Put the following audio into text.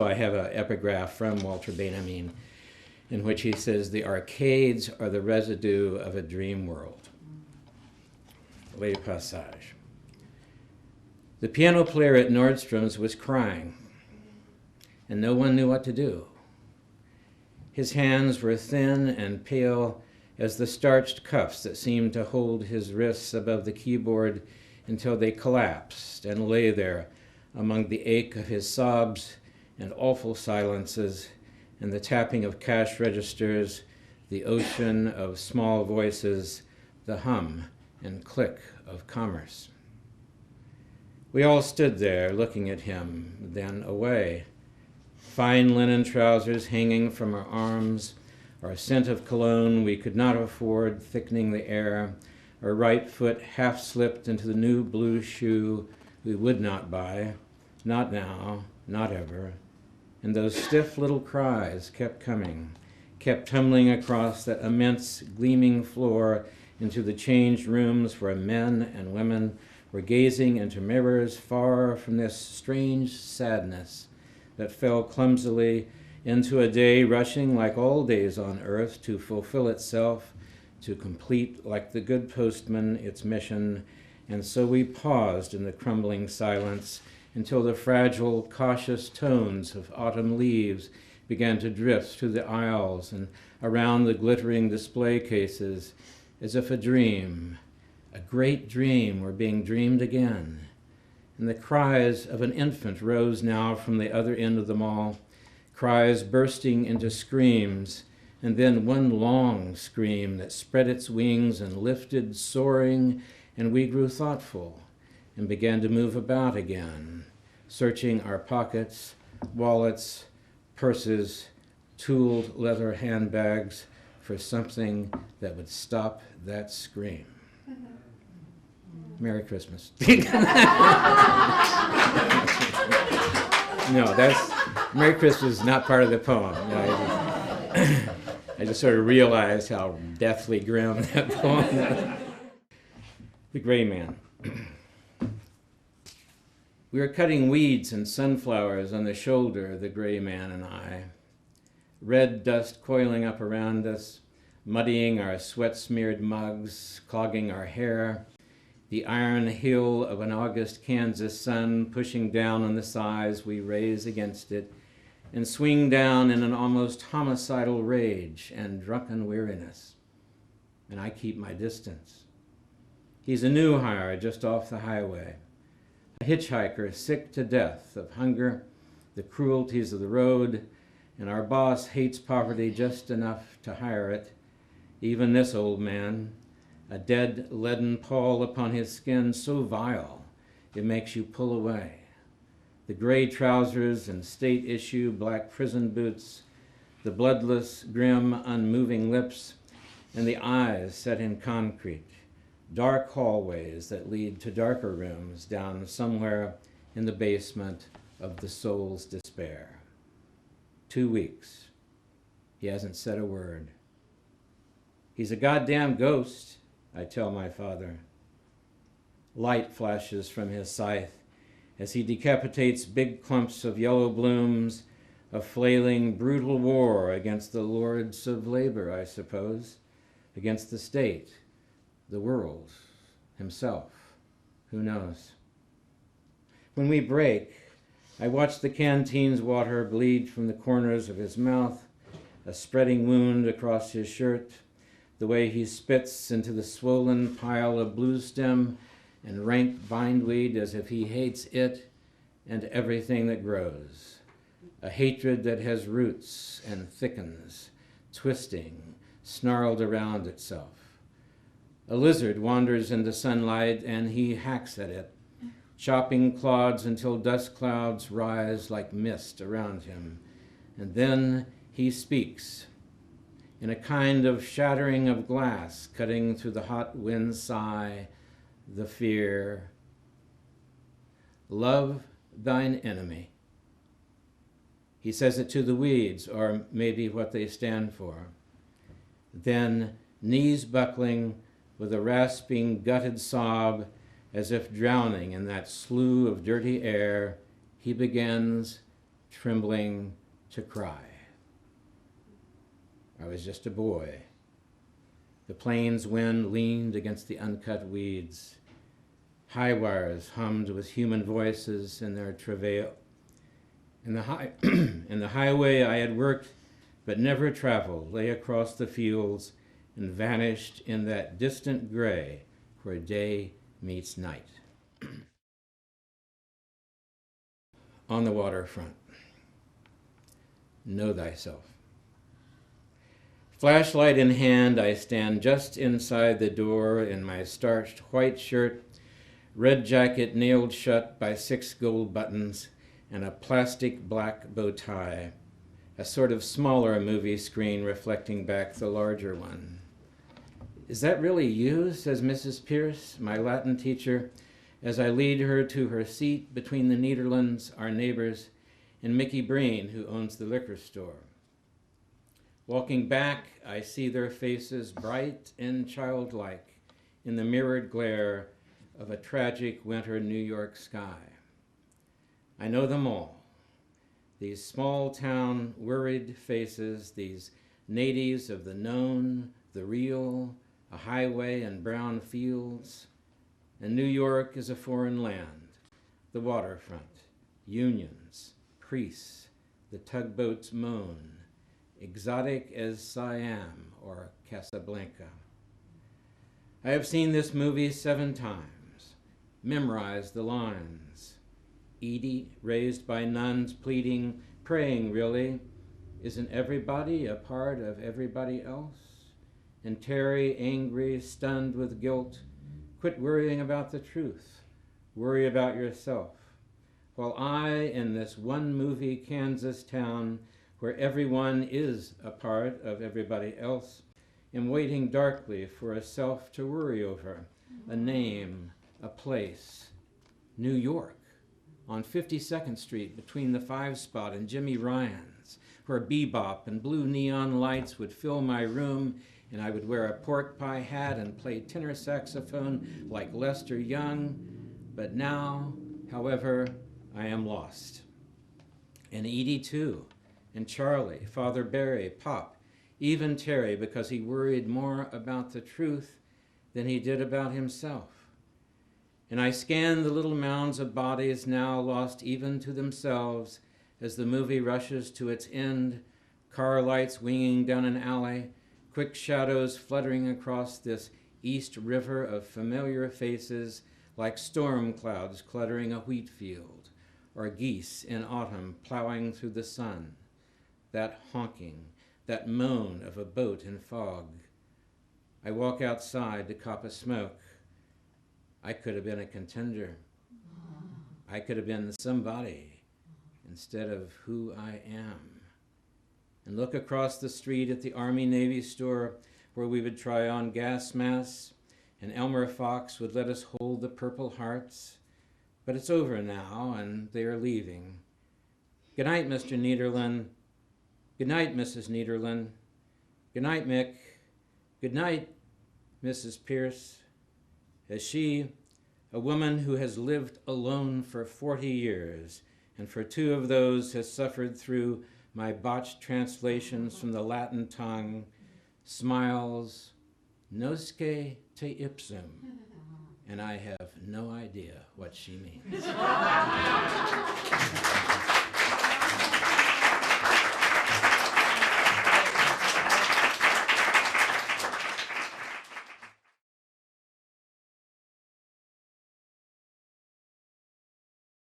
I have an epigraph from Walter Benjamin in which he says, "The arcades are the residue of a dream world." Le Passage. The piano player at Nordstroms was crying, and no one knew what to do. His hands were thin and pale as the starched cuffs that seemed to hold his wrists above the keyboard until they collapsed and lay there among the ache of his sobs and awful silences and the tapping of cash registers, the ocean of small voices, the hum and click of commerce. We all stood there looking at him, then away. Fine linen trousers hanging from our arms, our scent of cologne we could not afford thickening the air, our right foot half slipped into the new blue shoe we would not buy, not now, not ever. And those stiff little cries kept coming, kept tumbling across that immense gleaming floor into the changed rooms where men and women were gazing into mirrors far from this strange sadness that fell clumsily into a day rushing like all days on earth to fulfill itself, to complete like the good postman its mission. And so we paused in the crumbling silence until the fragile, cautious tones of autumn leaves began to drift through the aisles and around the glittering display cases, as if a dream, a great dream, were being dreamed again. And the cries of an infant rose now from the other end of the mall, cries bursting into screams, and then one long scream that spread its wings and lifted, soaring, and we grew thoughtful and began to move about again, searching our pockets, wallets, purses, tooled leather handbags for something that would stop that scream. Merry Christmas. No, Merry Christmas is not part of the poem. I just sort of realized how deathly grim that poem is. The Gray Man. We were cutting weeds and sunflowers on the shoulder, the gray man and I. Red dust coiling up around us, muddying our sweat-smeared mugs, clogging our hair, the iron hill of an August Kansas sun pushing down on the sighs we raise against it, and swing down in an almost homicidal rage and drunken weariness. And I keep my distance. He's a new hire just off the highway. A hitchhiker sick to death of hunger, the cruelties of the road, and our boss hates poverty just enough to hire it. Even this old man, a dead leaden pall upon his skin so vile it makes you pull away. The gray trousers and state-issue black prison boots, the bloodless, grim, unmoving lips, and the eyes set in concrete. Dark hallways that lead to darker rooms down somewhere in the basement of the soul's despair. 2 weeks. He hasn't said a word. He's a goddamn ghost, I tell my father. Light flashes from his scythe as he decapitates big clumps of yellow blooms, a flailing, brutal war against the lords of labor, I suppose, against the state, the world, himself, who knows. When we break, I watch the canteen's water bleed from the corners of his mouth, a spreading wound across his shirt, the way he spits into the swollen pile of blue stem and rank bindweed as if he hates it and everything that grows, a hatred that has roots and thickens, twisting, snarled around itself. A lizard wanders into sunlight and he hacks at it, chopping clods until dust clouds rise like mist around him. And then he speaks in a kind of shattering of glass, cutting through the hot wind sigh, the fear. Love thine enemy. He says it to the weeds, or maybe what they stand for. Then, knees buckling, with a rasping, gutted sob, as if drowning in that slough of dirty air, he begins, trembling to cry. I was just a boy. The plains wind leaned against the uncut weeds. High wires hummed with human voices in their travail. In the highway I had worked but never traveled lay across the fields and vanished in that distant gray where day meets night. On the waterfront. Know thyself. Flashlight in hand, I stand just inside the door in my starched white shirt, red jacket nailed shut by 6 gold buttons, and a plastic black bow tie, a sort of smaller movie screen reflecting back the larger one. "Is that really you?" says Mrs. Pierce, my Latin teacher, as I lead her to her seat between the Niederlands, our neighbors, and Mickey Breen, who owns the liquor store. Walking back, I see their faces bright and childlike in the mirrored glare of a tragic winter New York sky. I know them all. These small town worried faces, these natives of the known, the real, a highway and brown fields. And New York is a foreign land, the waterfront, unions, priests, the tugboat's moan, exotic as Siam or Casablanca. I have seen this movie 7 times, memorized the lines. Edie, raised by nuns, pleading, praying really, isn't everybody a part of everybody else? And Terry, angry, stunned with guilt, quit worrying about the truth, worry about yourself. While I, in this one movie Kansas town, where everyone is a part of everybody else, am waiting darkly for a self to worry over, a name, a place. New York, on 52nd Street between the 5 Spot and Jimmy Ryan's, where bebop and blue neon lights would fill my room and I would wear a pork pie hat and play tenor saxophone like Lester Young. But now, however, I am lost. And Edie too, and Charlie, Father Barry, Pop, even Terry, because he worried more about the truth than he did about himself. And I scan the little mounds of bodies now lost even to themselves as the movie rushes to its end, car lights winging down an alley, quick shadows fluttering across this east river of familiar faces like storm clouds cluttering a wheat field, or geese in autumn plowing through the sun. That honking, that moan of a boat in fog. I walk outside to cop a smoke. I could have been a contender. I could have been somebody instead of who I am. And look across the street at the Army-Navy store where we would try on gas masks and Elmer Fox would let us hold the Purple Hearts. But it's over now and they are leaving. Good night, Mr. Niederland. Good night, Mrs. Niederland. Good night, Mick. Good night, Mrs. Pierce. As she, a woman who has lived alone for 40 years, and for 2 of those has suffered through my botched translations from the Latin tongue, smiles, nosce te ipsum, and I have no idea what she means.